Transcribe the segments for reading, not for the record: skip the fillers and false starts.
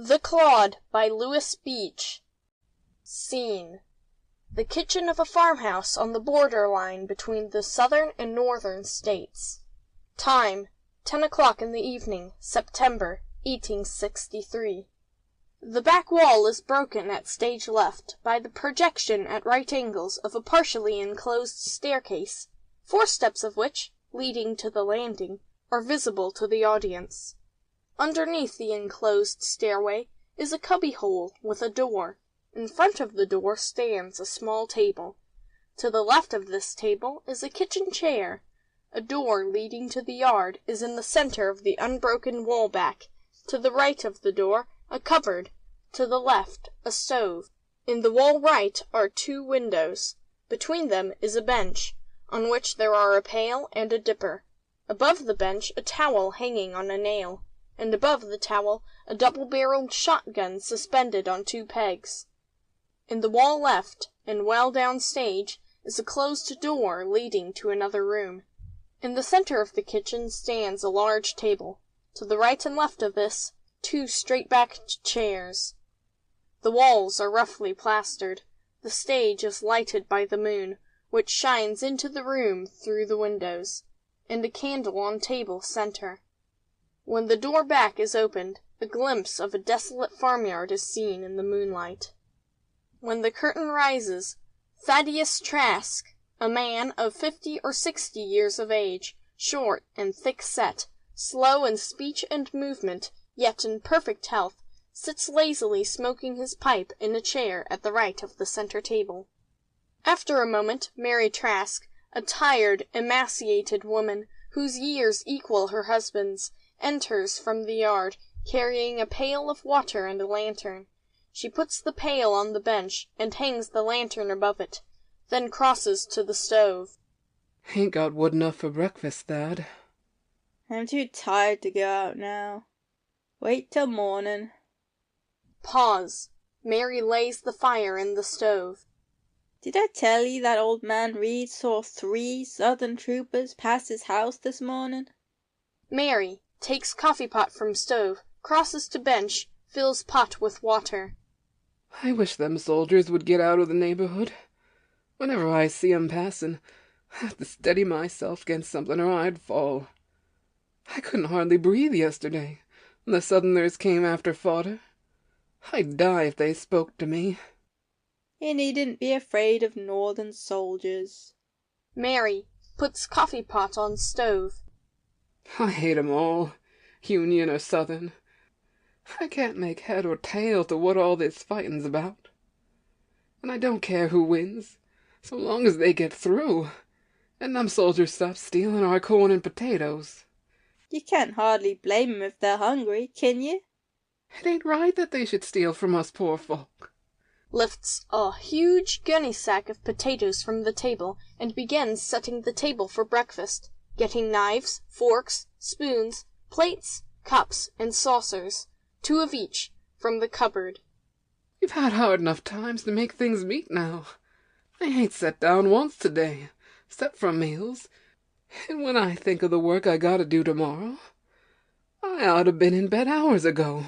The Clod by Louis Beach. Scene: the kitchen of a farmhouse on the border line between the southern and northern states. Time: 10 o'clock in the evening, September, 1863. The back wall is broken at stage left by the projection at right angles of a partially enclosed staircase, 4 steps of which, leading to the landing, are visible to the audience. Underneath the enclosed stairway is a cubbyhole with a door. In front of the door stands a small table. To the left of this table is a kitchen chair. A door leading to the yard is in the center of the unbroken wall back. To the right of the door, a cupboard. To the left, a stove. In the wall right are 2 windows. Between them is a bench, on which there are a pail and a dipper. Above the bench, a towel hanging on a nail, and above the towel, a double-barreled shotgun suspended on 2 pegs. In the wall left, and well down stage, is a closed door leading to another room. In the center of the kitchen stands a large table. To the right and left of this, 2 straight-backed chairs. The walls are roughly plastered. The stage is lighted by the moon, which shines into the room through the windows, and a candle on table center. When the door back is opened, a glimpse of a desolate farmyard is seen in the moonlight. When the curtain rises, Thaddeus Trask, a man of 50 or 60 years of age, short and thick-set, slow in speech and movement, yet in perfect health, sits lazily smoking his pipe in a chair at the right of the center table. After a moment, Mary Trask, a tired, emaciated woman, whose years equal her husband's, enters from the yard, carrying a pail of water and a lantern. She puts the pail on the bench, and hangs the lantern above it, then crosses to the stove. Ain't got wood enough for breakfast, Thad. I'm too tired to go out now. Wait till morning. Pause. Mary lays the fire in the stove. Did I tell you that old man Reed saw 3 Southern troopers pass his house this morning? Mary takes coffee pot from stove, crosses to bench, fills pot with water. I wish them soldiers would get out of the neighborhood. Whenever I see 'em passing, I have to steady myself against something or I'd fall. I couldn't hardly breathe yesterday when the Southerners came after fodder. I'd die if they spoke to me. You needn't be afraid of Northern soldiers. Mary puts coffee pot on stove. I hate 'em all, Union or Southern. I can't make head or tail to what all this fighting's about. And I don't care who wins, so long as they get through, and them soldiers stop stealing our corn and potatoes. You can't hardly blame 'em if they're hungry, can you? It ain't right that they should steal from us poor folk. Lifts a huge gunny sack of potatoes from the table and begins setting the table for breakfast, getting knives, forks, spoons, plates, cups, and saucers, 2 of each, from the cupboard. We've had hard enough times to make things meet now. I ain't sat down once today, except for meals, and when I think of the work I gotta do tomorrow, I ought to been in bed hours ago.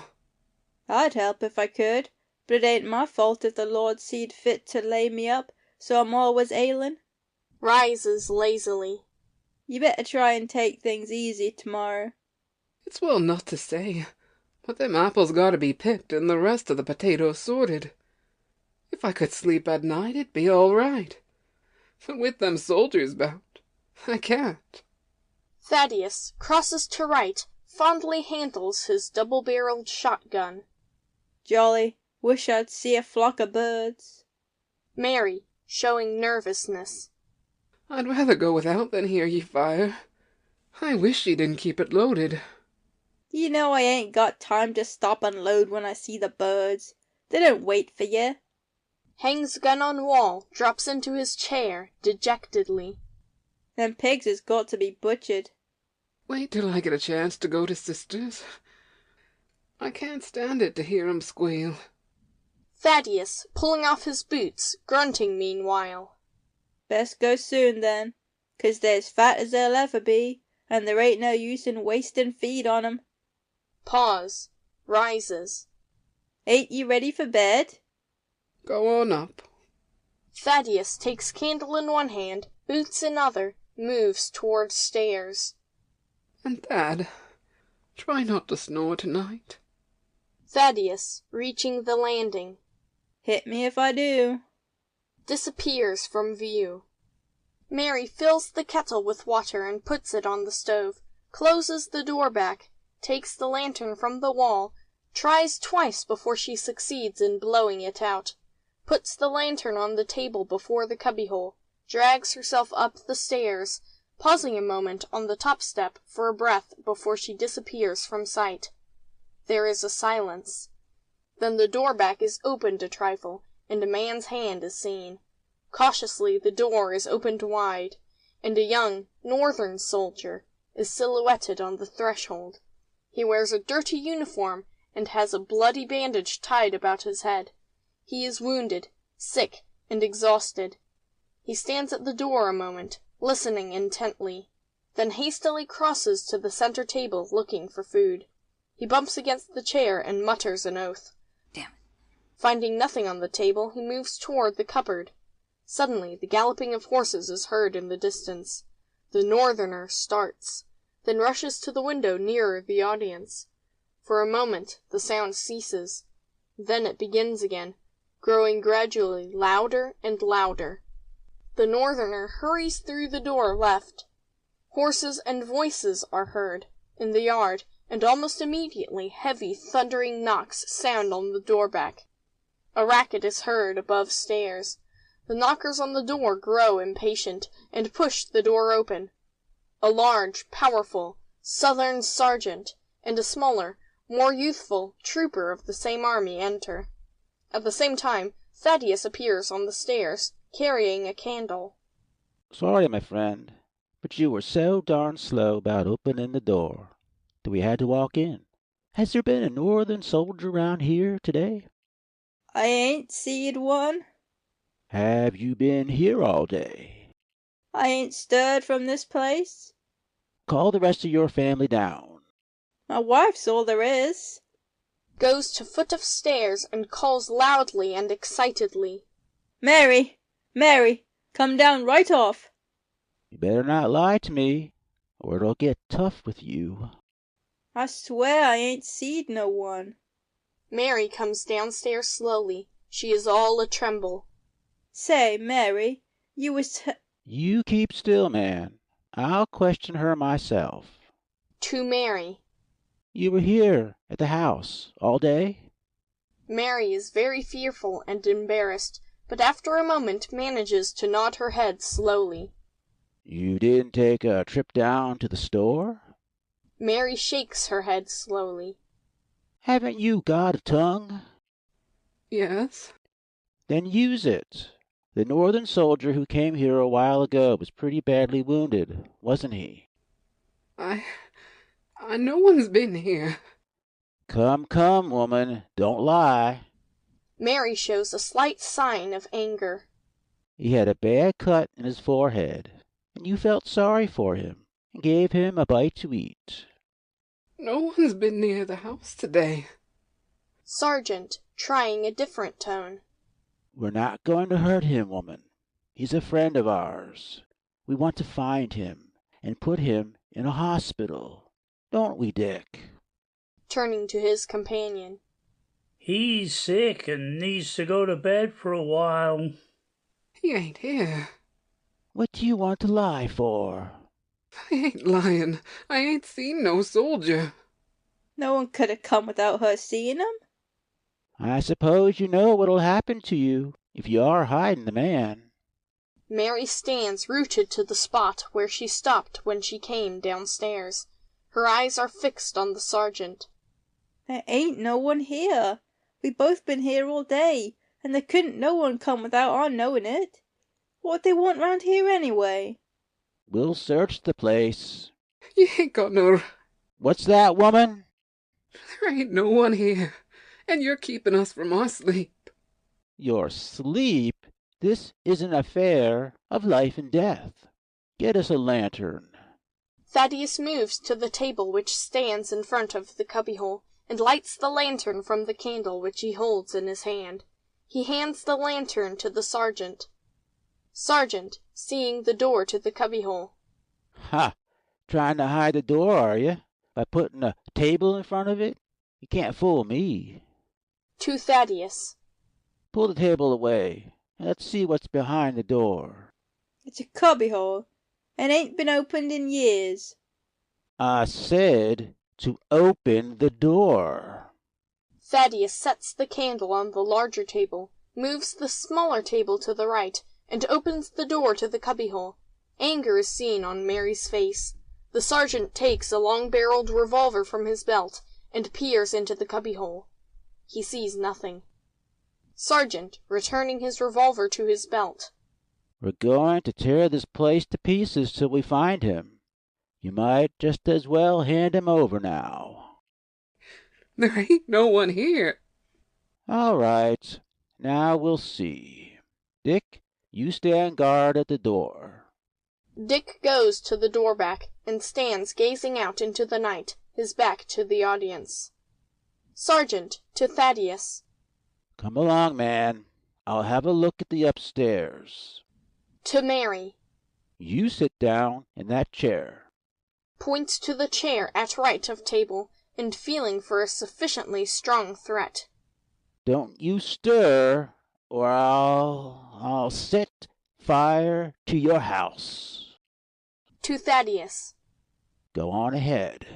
I'd help if I could, but it ain't my fault if the Lord seed fit to lay me up so I'm always ailing. Rises lazily. You better try and take things easy tomorrow. It's well not to say, but them apples gotta be picked and the rest of the potatoes sorted. If I could sleep at night, it'd be all right. But with them soldiers bout, I can't. Thaddeus crosses to right, fondly handles his double-barreled shotgun. Jolly. Wish I'd see a flock of birds. Mary, showing nervousness. I'd rather go without than hear ye fire. I wish ye didn't keep it loaded. You know I ain't got time to stop and load when I see the birds. They don't wait for you. Hangs gun on wall, drops into his chair, dejectedly. Them pigs has got to be butchered. Wait till I get a chance to go to Sister's. I can't stand it to hear 'em squeal. Thaddeus, pulling off his boots, grunting meanwhile. Best go soon then, 'cause they're as fat as they'll ever be, and there ain't no use in wasting feed on 'em. Pause. Rises. Ain't you ready for bed? Go on up. Thaddeus takes candle in one hand, boots in other, moves towards stairs. And Thad, try not to snore tonight. Thaddeus, reaching the landing, Hit me if I do. disappears from view. Mary fills the kettle with water and puts it on the stove, closes the door back, takes the lantern from the wall, tries twice before she succeeds in blowing it out, puts the lantern on the table before the cubbyhole, drags herself up the stairs, pausing a moment on the top step for a breath before she disappears from sight. There is a silence. Then the door back is opened a trifle, and a man's hand is seen. Cautiously the door is opened wide, and a young Northern soldier is silhouetted on the threshold. He wears a dirty uniform and has a bloody bandage tied about his head. He is wounded, sick, and exhausted. He stands at the door a moment, listening intently, then hastily crosses to the center table looking for food. He bumps against the chair and mutters an oath. Damn it. Finding nothing on the table, he moves toward the cupboard. Suddenly the galloping of horses is heard in the distance. The Northerner starts, then rushes to the window nearer the audience. For a moment the sound ceases. Then it begins again, growing gradually louder and louder. The Northerner hurries through the door left. Horses and voices are heard in the yard, and almost immediately heavy thundering knocks sound on the door back. A racket is heard above stairs. The knockers on the door grow impatient, and push the door open. A large, powerful Southern sergeant and a smaller, more youthful trooper of the same army enter. At the same time, Thaddeus appears on the stairs, carrying a candle. Sorry, my friend, but you were so darn slow about opening the door that we had to walk in. Has there been a Northern soldier round here today? I ain't seed one. Have you been here all day? I ain't stirred from this place. Call the rest of your family down. My wife's all there is. Goes to foot of stairs and calls loudly and excitedly. Mary! Mary! Come down right off. You better not lie to me, or it'll get tough with you. I swear I ain't seed no one. Mary comes downstairs slowly. She is all a-tremble. Say, Mary, you was You keep still, man. I'll question her myself. To Mary. You were here at the house all day? Mary is very fearful and embarrassed, but after a moment manages to nod her head slowly. You didn't take a trip down to the store? Mary shakes her head slowly. Haven't you got a tongue? Yes? Then use it. The Northern soldier who came here a while ago was pretty badly wounded, wasn't he? No one's been here. Come, woman, don't lie. Mary shows a slight sign of anger. He had a bad cut in his forehead, and you felt sorry for him and gave him a bite to eat. No one's been near the house today. Sergeant, trying a different tone. We're not going to hurt him, woman. He's a friend of ours. We want to find him and put him in a hospital. Don't we, Dick? Turning to his companion. He's sick and needs to go to bed for a while. He ain't here. What do you want to lie for? I ain't lying. I ain't seen no soldier. No one could have come without her seeing him. I suppose you know what'll happen to you if you are hiding the man. Mary stands rooted to the spot where she stopped when she came downstairs. Her eyes are fixed on the sergeant. There ain't no one here. We both been here all day, and there couldn't no one come without our knowing it. What they want round here anyway? We'll search the place. You ain't got no... What's that, woman? There ain't no one here, and you're keeping us from our sleep. Your sleep? This is an affair of life and death. Get us a lantern. Thaddeus moves to the table which stands in front of the cubbyhole, and lights the lantern from the candle which he holds in his hand. He hands the lantern to the sergeant. Sergeant, seeing the door to the cubbyhole. Ha! Trying to hide the door, are you? By putting a table in front of it? You can't fool me. To Thaddeus. Pull the table away, and let's see what's behind the door. It's a cubbyhole, and ain't been opened in years. I said to open the door. Thaddeus sets the candle on the larger table, moves the smaller table to the right, and opens the door to the cubbyhole. Anger is seen on Mary's face. The sergeant takes a long-barreled revolver from his belt and peers into the cubbyhole. He sees nothing. Sergeant, returning his revolver to his belt. We're going to tear this place to pieces till we find him. You might just as well hand him over now. There ain't no one here. All right, now we'll see. Dick, you stand guard at the door. Dick goes to the door back and stands gazing out into the night, his back to the audience. Sergeant, to Thaddeus. Come along, man. I'll have a look at the upstairs. To Mary. You sit down in that chair. Points to the chair at right of table, and feeling for a sufficiently strong threat. Don't you stir, or I'll set fire to your house. To Thaddeus. Go on ahead.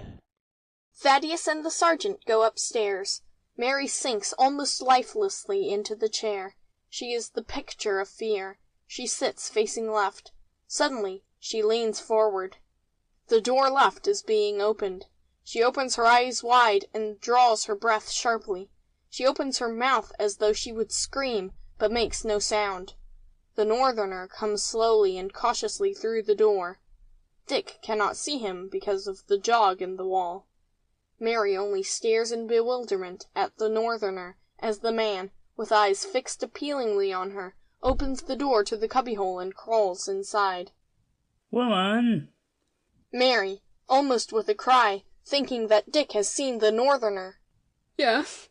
Thaddeus and the sergeant go upstairs. Mary sinks almost lifelessly into the chair. She is the picture of fear. She sits facing left. Suddenly, she leans forward. The door left is being opened. She opens her eyes wide and draws her breath sharply. She opens her mouth as though she would scream, but makes no sound. The northerner comes slowly and cautiously through the door. Dick cannot see him because of the jog in the wall. Mary only stares in bewilderment at the northerner as the man, with eyes fixed appealingly on her, opens the door to the cubbyhole and crawls inside. Woman! Mary, almost with a cry, thinking that Dick has seen the northerner. Yes.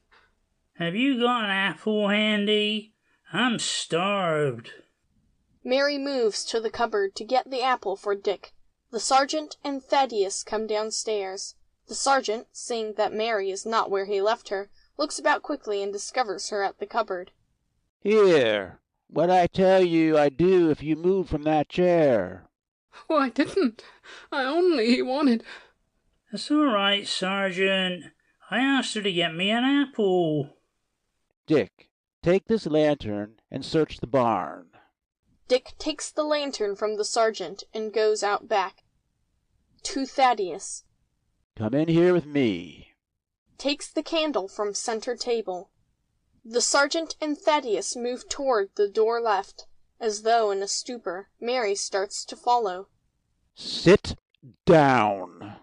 Have you got an apple handy? I'm starved. Mary moves to the cupboard to get the apple for Dick. The sergeant and Thaddeus come downstairs. The sergeant, seeing that Mary is not where he left her, looks about quickly and discovers her at the cupboard. Here, what'd I tell you I'd do if you moved from that chair? Oh, I didn't. I only wanted... That's all right, Sergeant. I asked her to get me an apple. Dick, take this lantern and search the barn. Dick takes the lantern from the sergeant and goes out back. To Thaddeus. Come in here with me. Takes the candle from center table. The sergeant and Thaddeus move toward the door left. As though in a stupor, Mary starts to follow. Sit down.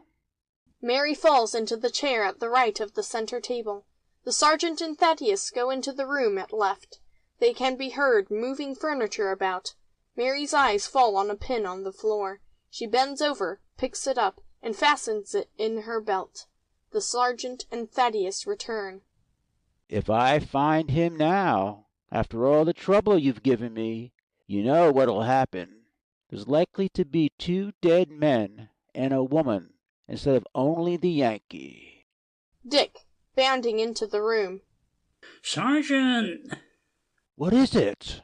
Mary falls into the chair at the right of the center table. The sergeant and Thaddeus go into the room at left. They can be heard moving furniture about. Mary's eyes fall on a pin on the floor. She bends over, picks it up, and fastens it in her belt. The sergeant and Thaddeus return. If I find him now, after all the trouble you've given me, you know what'll happen. There's likely to be 2 dead men and a woman instead of only the Yankee. Dick, bounding into the room. Sergeant! What is it?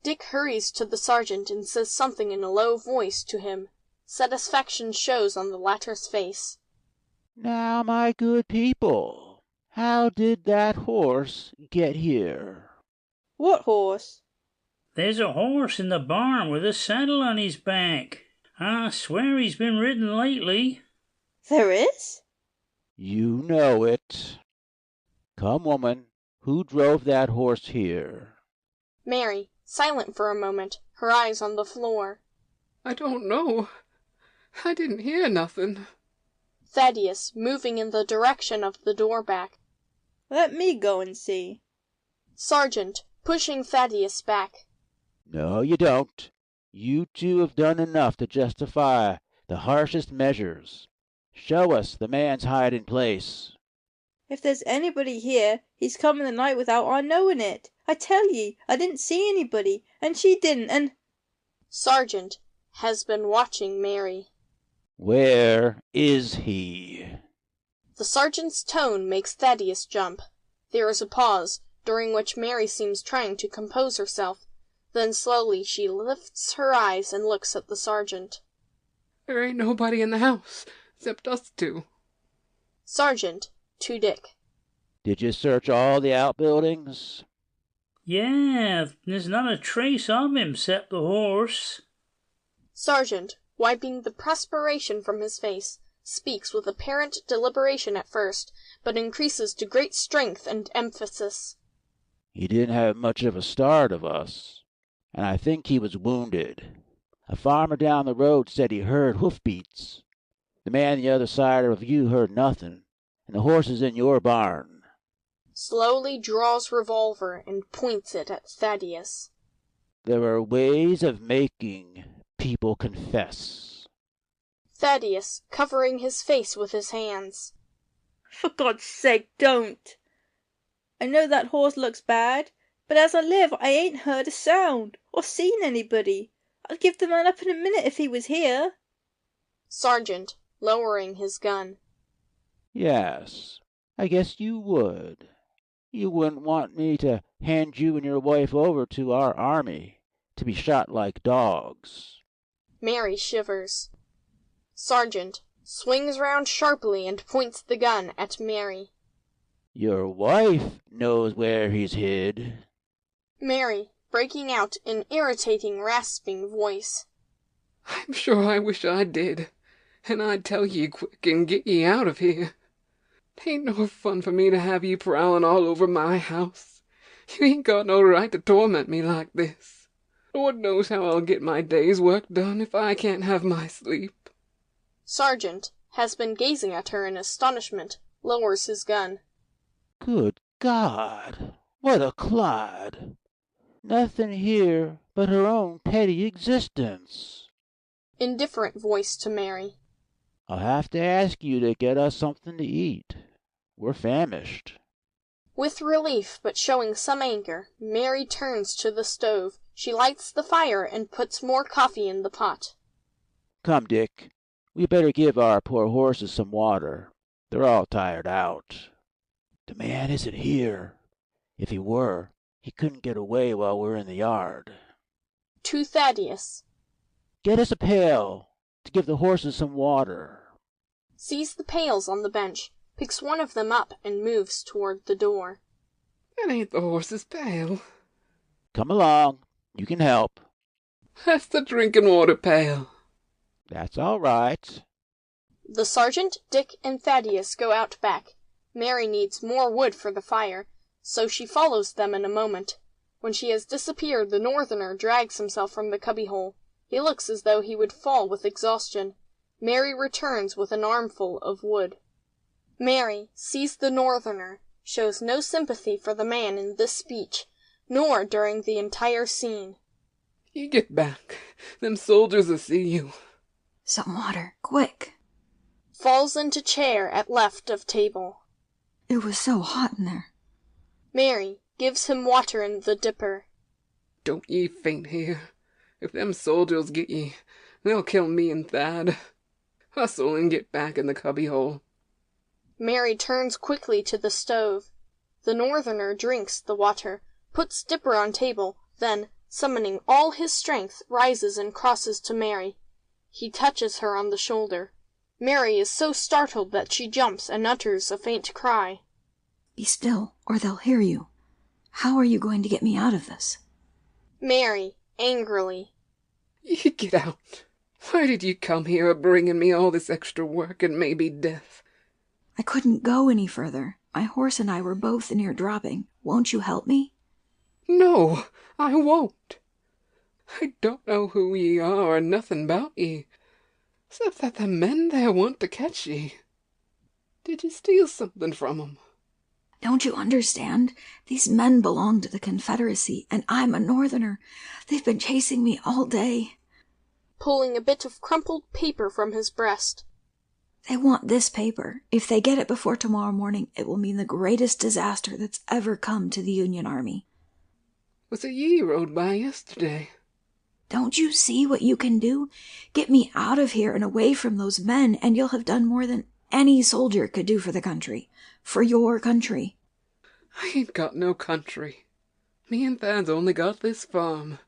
Dick hurries to the sergeant and says something in a low voice to him. Satisfaction shows on the latter's face. Now, my good people, how did that horse get here? What horse? There's a horse in the barn with a saddle on his back. I swear he's been ridden lately. There is? You know it. Come, woman, who drove that horse here? Mary, silent for a moment, her eyes on the floor. I don't know. I didn't hear nothing. Thaddeus, moving in the direction of the door back. Let me go and see. Sergeant, pushing Thaddeus back. No, you don't. You 2 have done enough to justify the harshest measures. Show us the man's hiding place. If there's anybody here, he's come in the night without our knowing it. I tell ye, I didn't see anybody, and she didn't, and—" Sergeant has been watching Mary. Where is he? The sergeant's tone makes Thaddeus jump. There is a pause, during which Mary seems trying to compose herself. Then slowly she lifts her eyes and looks at the sergeant. There ain't nobody in the house, except us two. Sergeant, to Dick. Did you search all the outbuildings? Yeah, there's not a trace of him except the horse. Sergeant, wiping the perspiration from his face, speaks with apparent deliberation at first, but increases to great strength and emphasis. He didn't have much of a start of us, and I think he was wounded. A farmer down the road said he heard hoofbeats. The man the other side of you heard nothing, and the horse is in your barn. Slowly draws revolver and points it at Thaddeus. There are ways of making people confess. Thaddeus, covering his face with his hands. "For God's sake, don't! I know that horse looks bad, but as I live I ain't heard a sound, or seen anybody. I'd give the man up in a minute if he was here." Sergeant, lowering his gun. Yes, I guess you would. You wouldn't want me to hand you and your wife over to our army to be shot like dogs. Mary shivers. Sergeant swings round sharply and points the gun at Mary. Your wife knows where he's hid. Mary, breaking out in irritating, rasping voice. I'm sure I wish I did, and I'd tell ye quick and get ye out of here. 'Tain't no fun for me to have ye prowling all over my house. You ain't got no right to torment me like this. Lord knows how I'll get my day's work done if I can't have my sleep. Sergeant has been gazing at her in astonishment, lowers his gun. Good God, what a clod! Nothing here but her own petty existence. Indifferent voice to Mary. I'll have to ask you to get us something to eat. We're famished. With relief, but showing some anger, Mary turns to the stove. She lights the fire and puts more coffee in the pot. Come, Dick. We better give our poor horses some water. They're all tired out. The man isn't here. If he were, he couldn't get away while we're in the yard. To Thaddeus. Get us a pail to give the horses some water. Sees the pails on the bench, picks one of them up and moves toward the door. That ain't the horse's pail. Come along. You can help. That's the drinking water pail. That's all right. The sergeant, Dick, and Thaddeus go out back. Mary needs more wood for the fire, so she follows them in a moment. When she has disappeared, the northerner drags himself from the cubbyhole. He looks as though he would fall with exhaustion. Mary returns with an armful of wood. Mary sees the northerner, shows no sympathy for the man in this speech, nor during the entire scene. You get back. Them soldiers'll see you. Some water, quick. Falls into chair at left of table. It was so hot in there. Mary gives him water in the dipper. Don't ye faint here. If them soldiers get ye, they'll kill me and Thad. Hustle and get back in the cubbyhole. Mary turns quickly to the stove. The northerner drinks the water, puts dipper on table, then, summoning all his strength, rises and crosses to Mary. He touches her on the shoulder. Mary is so startled that she jumps and utters a faint cry. Be still, or they'll hear you. How are you going to get me out of this? Mary, angrily. Ye get out. Why did ye come here a-bringing me all this extra work and maybe death? I couldn't go any further. My horse and I were both near dropping. Won't you help me? No, I won't. I don't know who ye are or nothing about ye, except that the men there want to catch ye. Did ye steal something from 'em? Don't you understand? These men belong to the Confederacy, and I'm a Northerner. They've been chasing me all day. Pulling a bit of crumpled paper from his breast. They want this paper. If they get it before tomorrow morning, it will mean the greatest disaster that's ever come to the Union Army. Was it ye rode by yesterday? Don't you see what you can do? Get me out of here and away from those men, and you'll have done more than any soldier could do for the country. For your country. I ain't got no country. Me and Thad's only got this farm.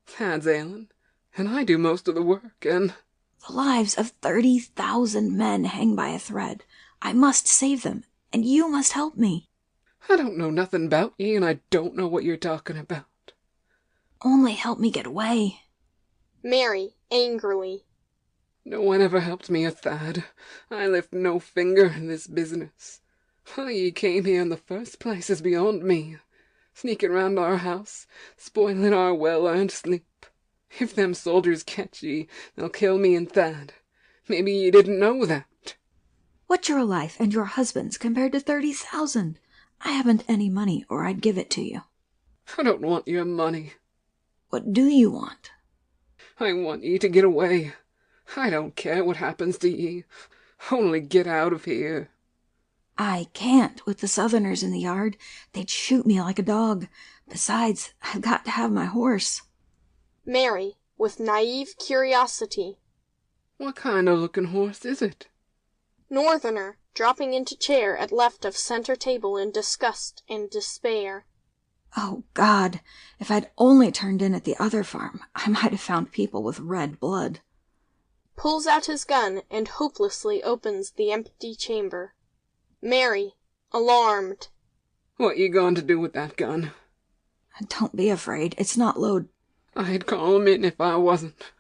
Thad's ailin', and I do most of the work, and... The lives of 30,000 men hang by a thread. I must save them, and you must help me. I don't know nothing about ye, and I don't know what you're talking about. Only help me get away. Mary, angrily. No one ever helped me a Thad. I lift no finger in this business. Why ye came here in the first place is beyond me. Sneaking round our house, spoiling our well-earned sleep. If them soldiers catch ye, they'll kill me and Thad. Maybe ye didn't know that. What's your life and your husband's compared to 30,000? I haven't any money, or I'd give it to you. I don't want your money. What do you want? I want ye to get away. I don't care what happens to ye. Only get out of here. I can't with the Southerners in the yard. They'd shoot me like a dog. Besides, I've got to have my horse. Mary, with naive curiosity. What kind of looking horse is it? Northerner, dropping into chair at left of center table in disgust and despair. Oh, God, if I'd only turned in at the other farm, I might have found people with red blood. Pulls out his gun and hopelessly opens the empty chamber. Mary, alarmed. What ye going to do with that gun? Don't be afraid, it's not loaded. I'd call 'em in if I wasn't.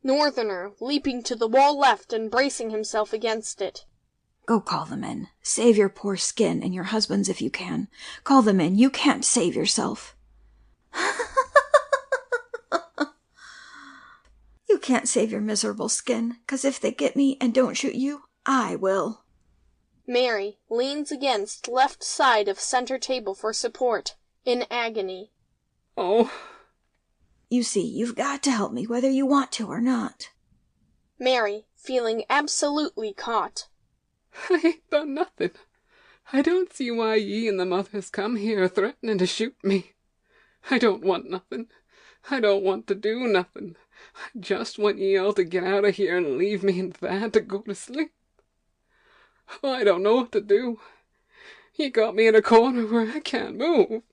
Northerner, leaping to the wall left and bracing himself against it. Go call them in. Save your poor skin and your husband's if you can. Call them in. You can't save yourself. You can't save your miserable skin, 'cause if they get me and don't shoot you, I will. Mary leans against left side of center table for support, in agony. Oh. You see, you've got to help me whether you want to or not. Mary, feeling absolutely caught. I ain't done nothing. I don't see why ye and the mothers come here threatening to shoot me. I don't want nothing. I don't want to do nothing. I just want ye all to get out of here and leave me and Thad to go to sleep. Oh, I don't know what to do. Ye got me in a corner where I can't move.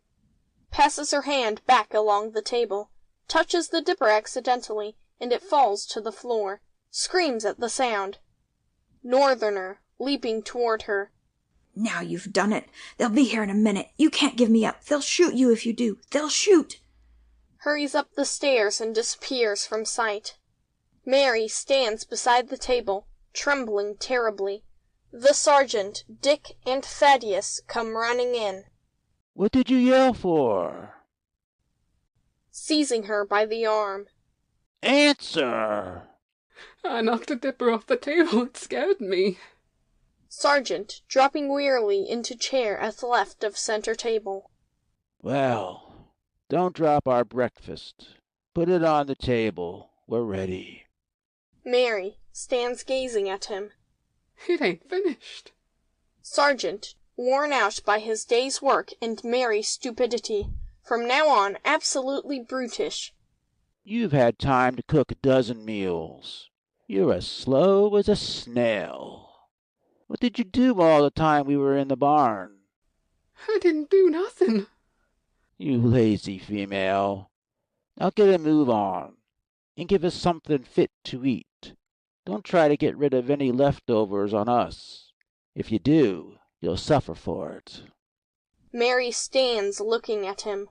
Passes her hand back along the table, touches the dipper accidentally, and it falls to the floor. Screams at the sound. Northerner, leaping toward her. Now you've done it. They'll be here in a minute. You can't give me up. They'll shoot you if you do. They'll shoot. Hurries up the stairs and disappears from sight. Mary stands beside the table, trembling terribly. The sergeant, Dick, and Thaddeus come running in. What did you yell for? Seizing her by the arm. Answer! I knocked a dipper off the table. It scared me. Sergeant, dropping wearily into chair at the left of center table. Well, don't drop our breakfast. Put it on the table. We're ready. Mary stands gazing at him. It ain't finished. Sergeant, worn out by his day's work and Mary's stupidity, from now on absolutely brutish. You've had time to cook a dozen meals. You're as slow as a snail. What did you do all the time we were in the barn? I didn't do nothing. You lazy female. Now get a move on, and give us something fit to eat. Don't try to get rid of any leftovers on us. If you do, you'll suffer for it. Mary stands looking at him.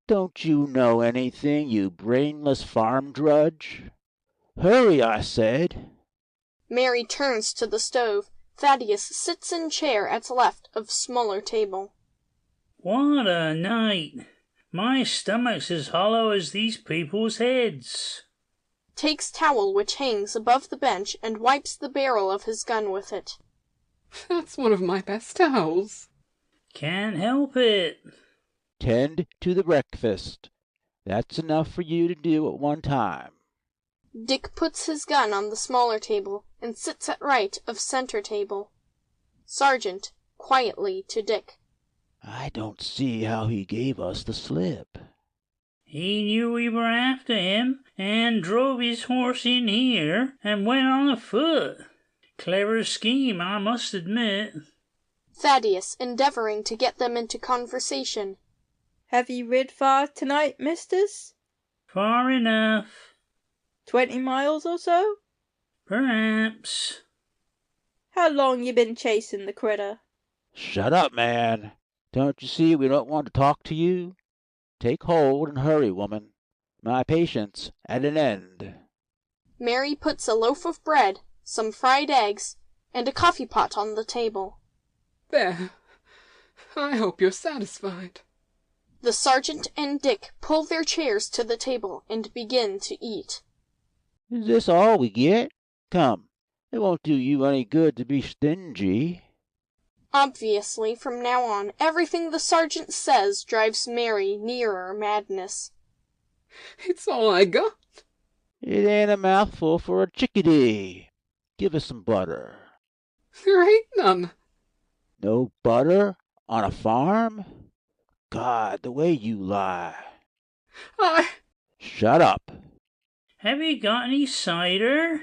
Don't you know anything, you brainless farm drudge? Hurry, I said. Mary turns to the stove. Thaddeus sits in chair at left of smaller table. What a night! My stomach's as hollow as these people's heads. Takes towel which hangs above the bench and wipes the barrel of his gun with it. That's one of my best towels. Can't help it. Tend to the breakfast. That's enough for you to do at one time. Dick puts his gun on the smaller table and sits at right of center table. Sergeant, quietly to Dick. I don't see how he gave us the slip. He knew we were after him, and drove his horse in here, and went on afoot. Clever scheme, I must admit. Thaddeus, endeavoring to get them into conversation. Have you rid far tonight, misters? Far enough. 20 miles or so? Perhaps. How long you been chasing the critter? Shut up, man. Don't you see we don't want to talk to you? Take hold and hurry, woman. My patience at an end. Mary puts a loaf of bread, some fried eggs, and a coffee pot on the table. There. I hope you're satisfied. The sergeant and Dick pull their chairs to the table and begin to eat. Is this all we get? Come, it won't do you any good to be stingy. Obviously, from now on, everything the sergeant says drives Mary nearer madness. It's all I got. It ain't a mouthful for a chickadee. Give us some butter. There ain't none. No butter on a farm? God, the way you lie. Shut up. Have you got any cider?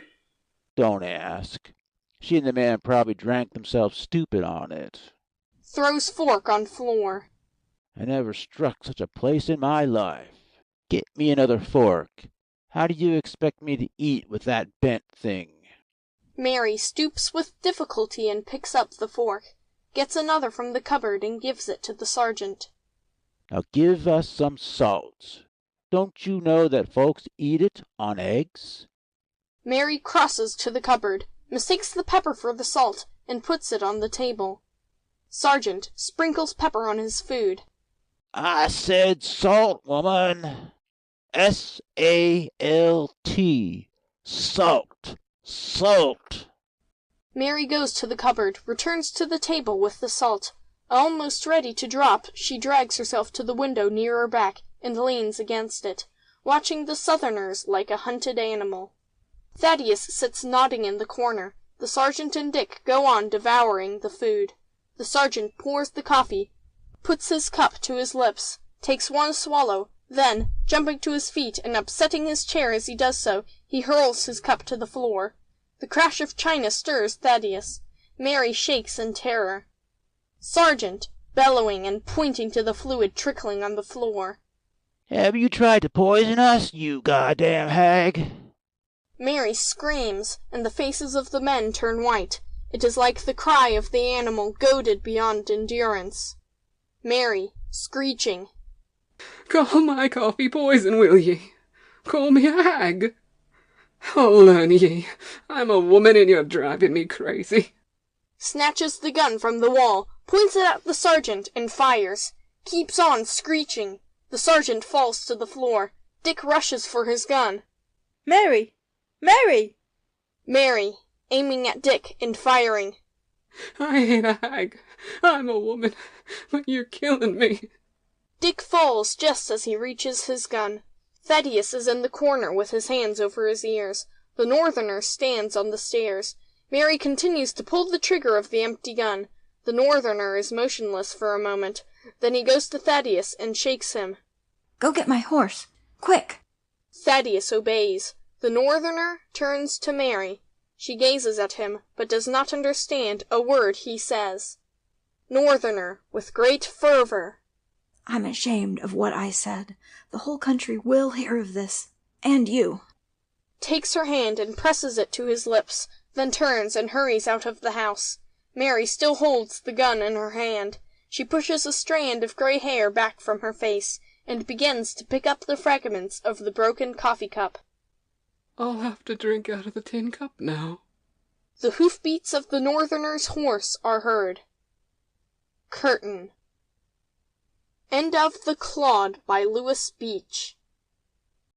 Don't ask. She and the man probably drank themselves stupid on it. Throws fork on floor. I never struck such a place in my life. Get me another fork. How do you expect me to eat with that bent thing? Mary stoops with difficulty and picks up the fork, gets another from the cupboard and gives it to the sergeant. Now give us some salt. Don't you know that folks eat it on eggs? Mary crosses to the cupboard, mistakes the pepper for the salt, and puts it on the table. Sergeant sprinkles pepper on his food. I said salt, woman. S-A-L-T. Salt. Salt. Mary goes to the cupboard, returns to the table with the salt. Almost ready to drop, she drags herself to the window near her back and leans against it, watching the Southerners like a hunted animal. Thaddeus sits nodding in the corner. The sergeant and Dick go on devouring the food. The sergeant pours the coffee, puts his cup to his lips, takes one swallow, then, jumping to his feet and upsetting his chair as he does so, he hurls his cup to the floor. The crash of china stirs Thaddeus. Mary shakes in terror. Sergeant, bellowing and pointing to the fluid trickling on the floor. Have you tried to poison us, you goddamn hag? Mary screams, and the faces of the men turn white. It is like the cry of the animal goaded beyond endurance. Mary, screeching. Call my coffee poison, will ye? Call me a hag? Oh, learn ye, I'm a woman and you're driving me crazy. Snatches the gun from the wall, points it at the sergeant, and fires. Keeps on screeching. The sergeant falls to the floor. Dick rushes for his gun. Mary! Mary! Mary, aiming at Dick and firing. I ain't a hag. I'm a woman, but you're killing me. Dick falls just as he reaches his gun. Thaddeus is in the corner with his hands over his ears. The Northerner stands on the stairs. Mary continues to pull the trigger of the empty gun. The Northerner is motionless for a moment. Then he goes to Thaddeus and shakes him. Go get my horse. Quick! Thaddeus obeys. The Northerner turns to Mary. She gazes at him, but does not understand a word he says. Northerner, with great fervor. I'm ashamed of what I said. The whole country will hear of this. And you. Takes her hand and presses it to his lips, then turns and hurries out of the house. Mary still holds the gun in her hand. She pushes a strand of gray hair back from her face, and begins to pick up the fragments of the broken coffee cup. I'll have to drink out of the tin cup now. The hoofbeats of the Northerner's horse are heard. Curtain. End of The Clod by Lewis Beach.